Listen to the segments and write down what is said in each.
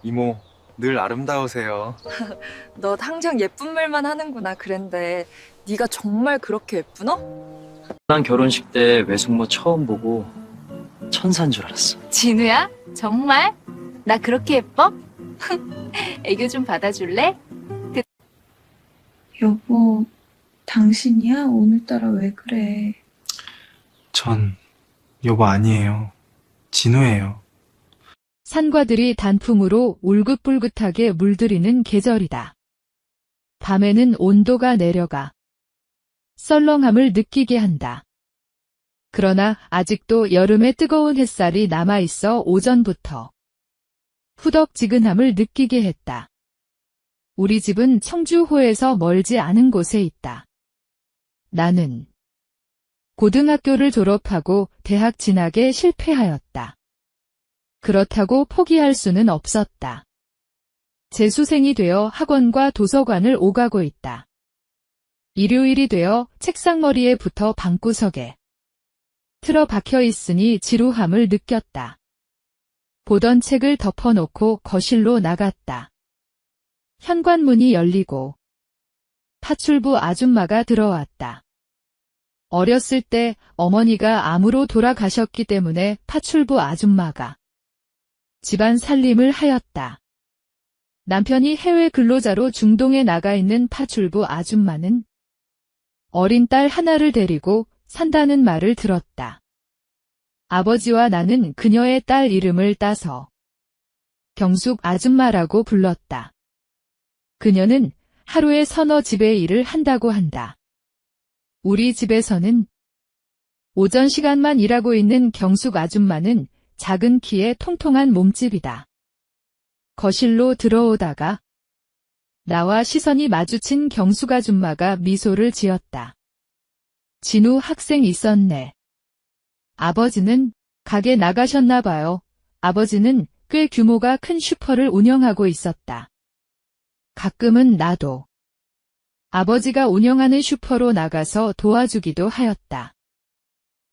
이모, 늘 아름다우세요. 너 당장 예쁜 말만 하는구나 그랬는데 네가 정말 그렇게 예쁘너? 난 결혼식 때 외숙모 처음 보고 천사인 줄 알았어. 진우야? 정말? 나 그렇게 예뻐? 애교 좀 받아줄래? 여보, 당신이야? 오늘따라 왜 그래? 전 여보 아니에요. 진우예요. 산과들이 단풍으로 울긋불긋하게 물들이는 계절이다. 밤에는 온도가 내려가 썰렁함을 느끼게 한다. 그러나 아직도 여름의 뜨거운 햇살이 남아있어 오전부터 후덕지근함을 느끼게 했다. 우리 집은 청주호에서 멀지 않은 곳에 있다. 나는 고등학교를 졸업하고 대학 진학에 실패하였다. 그렇다고 포기할 수는 없었다. 재수생이 되어 학원과 도서관을 오가고 있다. 일요일이 되어 책상머리에 붙어 방구석에 틀어박혀 있으니 지루함을 느꼈다. 보던 책을 덮어놓고 거실로 나갔다. 현관문이 열리고 파출부 아줌마가 들어왔다. 어렸을 때 어머니가 암으로 돌아가셨기 때문에 파출부 아줌마가 집안 살림을 하였다. 남편이 해외 근로자로 중동에 나가 있는 파출부 아줌마는 어린 딸 하나를 데리고 산다는 말을 들었다. 아버지와 나는 그녀의 딸 이름을 따서 경숙 아줌마라고 불렀다. 그녀는 하루에 서너 집의 일을 한다고 한다. 우리 집에서는 오전 시간만 일하고 있는 경숙 아줌마는 작은 키에 통통한 몸집이다. 거실로 들어오다가 나와 시선이 마주친 경숙 아줌마가 미소를 지었다. 진우 학생 있었네. 아버지는 가게 나가셨나 봐요. 아버지는 꽤 규모가 큰 슈퍼를 운영하고 있었다. 가끔은 나도 아버지가 운영하는 슈퍼로 나가서 도와주기도 하였다.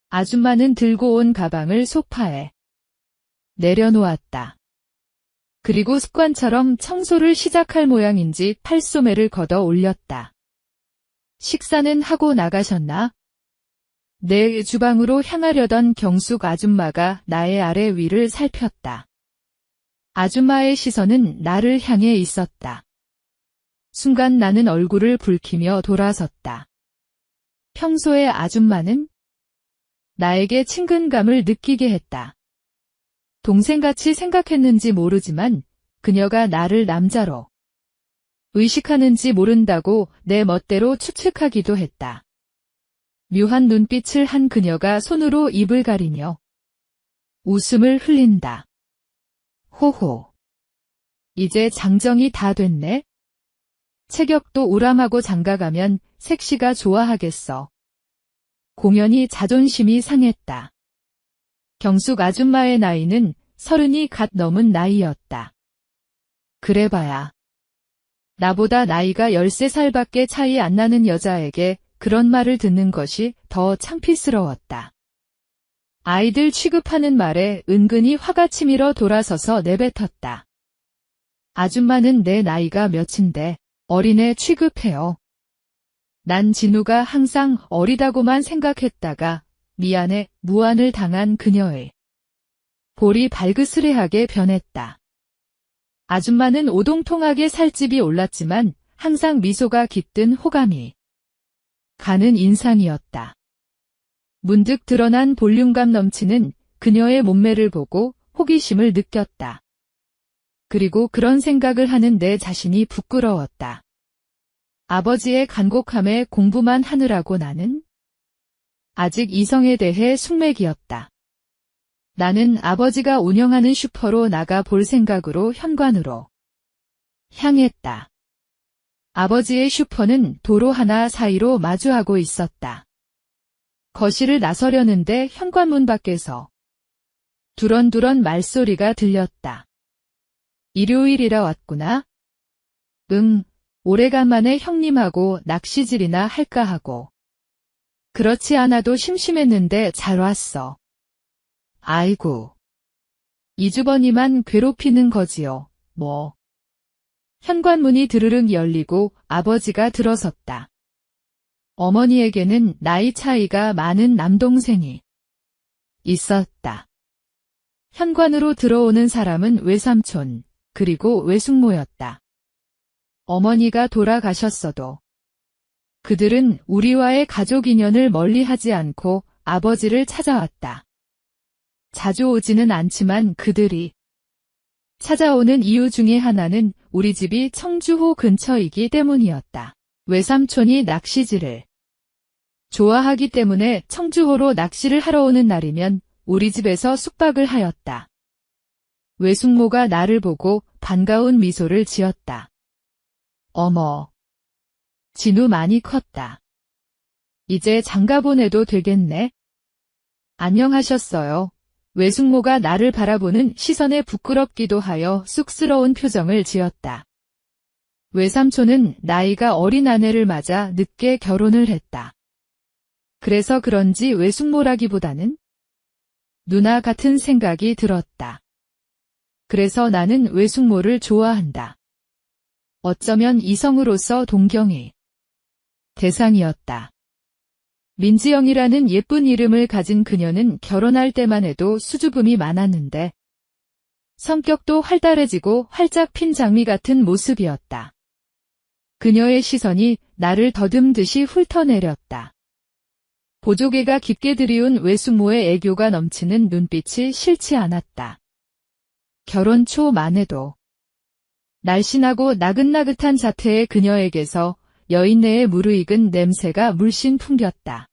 아줌마는 들고 온 가방을 소파에 내려놓았다. 그리고 습관처럼 청소를 시작할 모양인지 팔소매를 걷어 올렸다. 식사는 하고 나가셨나? 내 주방으로 향하려던 경숙 아줌마가 나의 아래 위를 살폈다. 아줌마의 시선은 나를 향해 있었다. 순간 나는 얼굴을 붉히며 돌아섰다. 평소에 아줌마는 나에게 친근감을 느끼게 했다. 동생같이 생각했는지 모르지만 그녀가 나를 남자로 의식하는지 모른다고 내 멋대로 추측하기도 했다. 묘한 눈빛을 한 그녀가 손으로 입을 가리며 웃음을 흘린다. 호호. 이제 장정이 다 됐네? 체격도 우람하고 장가가면 색시가 좋아하겠어. 공연히 자존심이 상했다. 경숙 아줌마의 나이는 30이 갓 넘은 나이였다. 그래봐야 나보다 나이가 13살밖에 차이 안 나는 여자에게 그런 말을 듣는 것이 더 창피스러웠다. 아이들 취급하는 말에 은근히 화가 치밀어 돌아서서 내뱉었다. 아줌마는 내 나이가 몇인데 어린애 취급해요. 난 진우가 항상 어리다고만 생각했다가 미안해 무안을 당한 그녀의 볼이 발그스레하게 변했다. 아줌마는 오동통하게 살집이 올랐지만 항상 미소가 깃든 호감이 가는 인상이었다. 문득 드러난 볼륨감 넘치는 그녀의 몸매를 보고 호기심을 느꼈다. 그리고 그런 생각을 하는 내 자신이 부끄러웠다. 아버지의 간곡함에 공부만 하느라고 나는 아직 이성에 대해 숙맥이었다. 나는 아버지가 운영하는 슈퍼로 나가 볼 생각으로 현관으로 향했다. 아버지의 슈퍼는 도로 하나 사이로 마주하고 있었다. 거실을 나서려는데 현관문 밖에서 두런두런 말소리가 들렸다. 일요일이라 왔구나. 응, 오래간만에 형님하고 낚시질이나 할까 하고. 그렇지 않아도 심심했는데 잘 왔어. 아이고. 이주번이만 괴롭히는 거지요. 뭐. 현관문이 드르륵 열리고 아버지가 들어섰다. 어머니에게는 나이 차이가 많은 남동생이 있었다. 현관으로 들어오는 사람은 외삼촌, 그리고 외숙모였다. 어머니가 돌아가셨어도 그들은 우리와의 가족 인연을 멀리하지 않고 아버지를 찾아왔다. 자주 오지는 않지만 그들이 찾아오는 이유 중에 하나는 우리 집이 청주호 근처이기 때문이었다. 외삼촌이 낚시질을 좋아하기 때문에 청주호로 낚시를 하러 오는 날이면 우리 집에서 숙박을 하였다. 외숙모가 나를 보고 반가운 미소를 지었다. 어머, 진우 많이 컸다. 이제 장가 보내도 되겠네. 안녕하셨어요. 외숙모가 나를 바라보는 시선에 부끄럽기도 하여 쑥스러운 표정을 지었다. 외삼촌은 나이가 어린 아내를 맞아 늦게 결혼을 했다. 그래서 그런지 외숙모라기보다는 누나 같은 생각이 들었다. 그래서 나는 외숙모를 좋아한다. 어쩌면 이성으로서 동경의 대상이었다. 민지영이라는 예쁜 이름을 가진 그녀는 결혼할 때만 해도 수줍음이 많았는데 성격도 활달해지고 활짝 핀 장미 같은 모습이었다. 그녀의 시선이 나를 더듬듯이 훑어내렸다. 보조개가 깊게 들이운 외숙모의 애교가 넘치는 눈빛이 싫지 않았다. 결혼 초만 해도 날씬하고 나긋나긋한 자태의 그녀에게서 여인네에 무르익은 냄새가 물씬 풍겼다.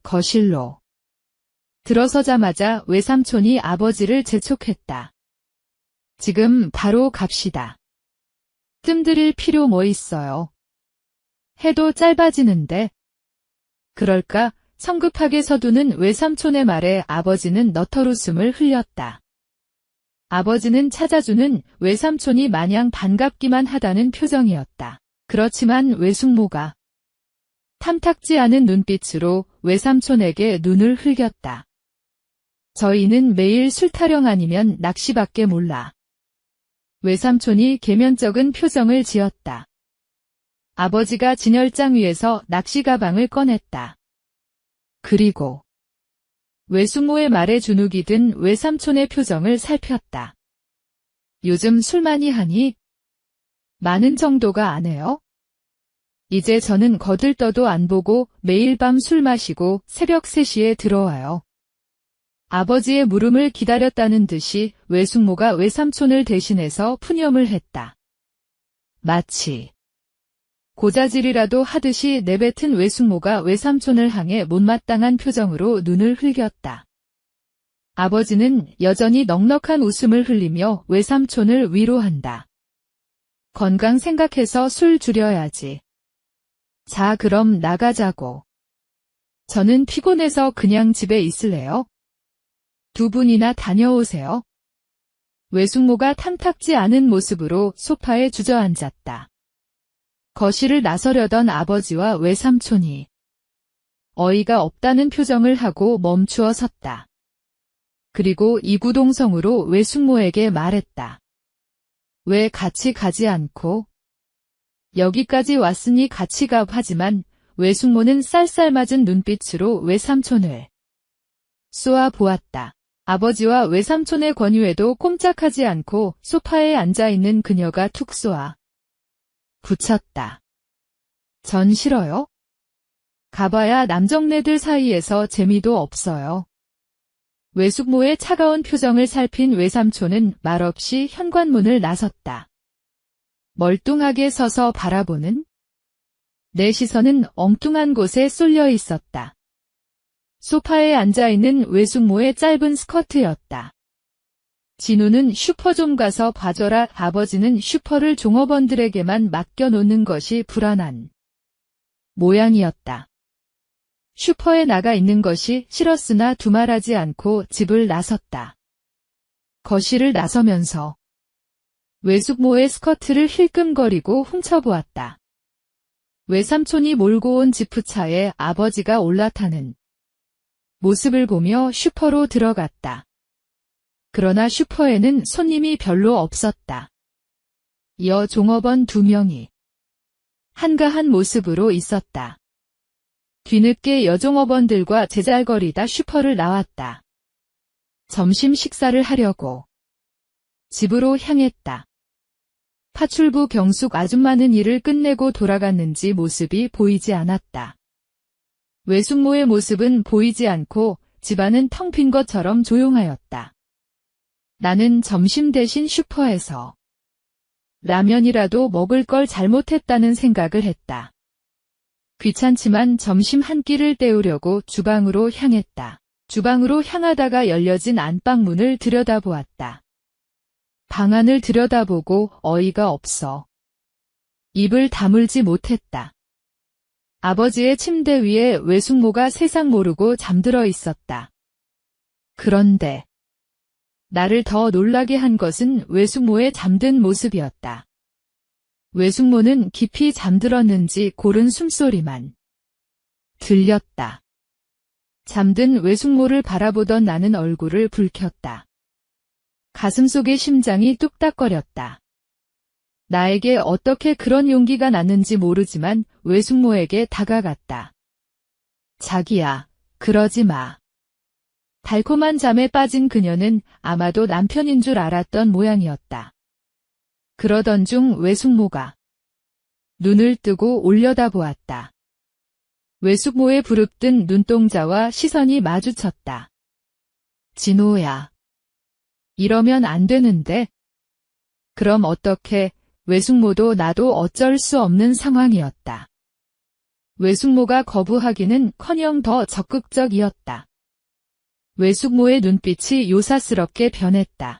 거실로 들어서자마자 외삼촌이 아버지를 재촉했다. 지금 바로 갑시다. 뜸들일 필요 뭐 있어요. 해도 짧아지는데. 그럴까 성급하게 서두는 외삼촌의 말에 아버지는 너털웃음을 흘렸다. 아버지는 찾아주는 외삼촌이 마냥 반갑기만 하다는 표정이었다. 그렇지만 외숙모가 탐탁지 않은 눈빛으로 외삼촌에게 눈을 흘겼다. 저희는 매일 술 타령 아니면 낚시밖에 몰라. 외삼촌이 계면적은 표정을 지었다. 아버지가 진열장 위에서 낚시 가방을 꺼냈다. 그리고 외숙모의 말에 주눅이 든 외삼촌의 표정을 살폈다. 요즘 술 많이 하니? 많은 정도가 아네요. 이제 저는 거들떠도 안 보고 매일 밤 술 마시고 새벽 3시에 들어와요. 아버지의 물음을 기다렸다는 듯이 외숙모가 외삼촌을 대신해서 푸념을 했다. 마치 고자질이라도 하듯이 내뱉은 외숙모가 외삼촌을 향해 못마땅한 표정으로 눈을 흘겼다. 아버지는 여전히 넉넉한 웃음을 흘리며 외삼촌을 위로한다. 건강 생각해서 술 줄여야지. 자, 그럼 나가자고. 저는 피곤해서 그냥 집에 있을래요? 두 분이나 다녀오세요. 외숙모가 탐탁지 않은 모습으로 소파에 주저앉았다. 거실을 나서려던 아버지와 외삼촌이 어이가 없다는 표정을 하고 멈추어 섰다. 그리고 이구동성으로 외숙모에게 말했다. 왜 같이 가지 않고? 여기까지 왔으니 같이 가. 하지만 외숙모는 쌀쌀맞은 눈빛으로 외삼촌을 쏘아 보았다. 아버지와 외삼촌의 권유에도 꼼짝하지 않고 소파에 앉아있는 그녀가 툭 쏘아 붙였다. 전 싫어요? 가봐야 남정네들 사이에서 재미도 없어요. 외숙모의 차가운 표정을 살핀 외삼촌은 말없이 현관문을 나섰다. 멀뚱하게 서서 바라보는 내 시선은 엉뚱한 곳에 쏠려 있었다. 소파에 앉아있는 외숙모의 짧은 스커트였다. 진우는 슈퍼 좀 가서 봐줘라. 아버지는 슈퍼를 종업원들에게만 맡겨놓는 것이 불안한 모양이었다. 슈퍼에 나가 있는 것이 싫었으나 두말하지 않고 집을 나섰다. 거실을 나서면서 외숙모의 스커트를 힐끔거리고 훔쳐보았다. 외삼촌이 몰고 온 지프차에 아버지가 올라타는 모습을 보며 슈퍼로 들어갔다. 그러나 슈퍼에는 손님이 별로 없었다. 여 종업원 2명이 한가한 모습으로 있었다. 뒤늦게 여종업원들과 제잘거리다 슈퍼를 나왔다. 점심 식사를 하려고 집으로 향했다. 파출부 경숙 아줌마는 일을 끝내고 돌아갔는지 모습이 보이지 않았다. 외숙모의 모습은 보이지 않고 집안은 텅 빈 것처럼 조용하였다. 나는 점심 대신 슈퍼에서 라면이라도 먹을 걸 잘못했다는 생각을 했다. 귀찮지만 점심 한 끼를 때우려고 주방으로 향했다. 주방으로 향하다가 열려진 안방 문을 들여다보았다. 방 안을 들여다보고 어이가 없어 입을 다물지 못했다. 아버지의 침대 위에 외숙모가 세상 모르고 잠들어 있었다. 그런데 나를 더 놀라게 한 것은 외숙모의 잠든 모습이었다. 외숙모는 깊이 잠들었는지 고른 숨소리만 들렸다. 잠든 외숙모를 바라보던 나는 얼굴을 붉혔다. 가슴속의 심장이 뚝딱거렸다. 나에게 어떻게 그런 용기가 났는지 모르지만 외숙모에게 다가갔다. 자기야, 그러지 마. 달콤한 잠에 빠진 그녀는 아마도 남편인 줄 알았던 모양이었다. 그러던 중 외숙모가 눈을 뜨고 올려다보았다. 외숙모의 부릅뜬 눈동자와 시선이 마주쳤다. 진호야. 이러면 안 되는데. 그럼 어떻게? 외숙모도 나도 어쩔 수 없는 상황이었다. 외숙모가 거부하기는커녕 더 적극적이었다. 외숙모의 눈빛이 요사스럽게 변했다.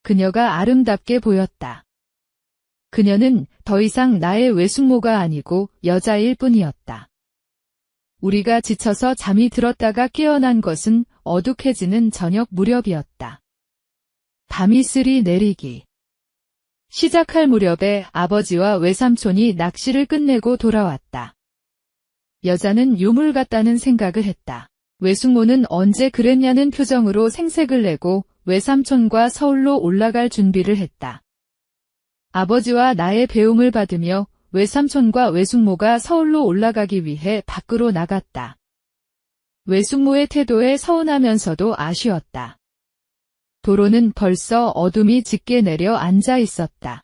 그녀가 아름답게 보였다. 그녀는 더 이상 나의 외숙모가 아니고 여자일 뿐이었다. 우리가 지쳐서 잠이 들었다가 깨어난 것은 어둑해지는 저녁 무렵이었다. 밤이 스리 내리기 시작할 무렵에 아버지와 외삼촌이 낚시를 끝내고 돌아왔다. 여자는 유물 같다는 생각을 했다. 외숙모는 언제 그랬냐는 표정으로 생색을 내고 외삼촌과 서울로 올라갈 준비를 했다. 아버지와 나의 배웅을 받으며 외삼촌과 외숙모가 서울로 올라가기 위해 밖으로 나갔다. 외숙모의 태도에 서운하면서도 아쉬웠다. 도로는 벌써 어둠이 짙게 내려 앉아 있었다.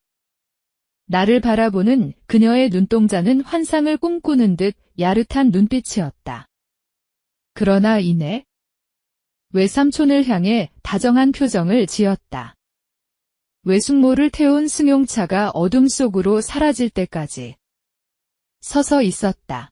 나를 바라보는 그녀의 눈동자는 환상을 꿈꾸는 듯 야릇한 눈빛이었다. 그러나 이내 외삼촌을 향해 다정한 표정을 지었다. 외숙모를 태운 승용차가 어둠 속으로 사라질 때까지 서서 있었다.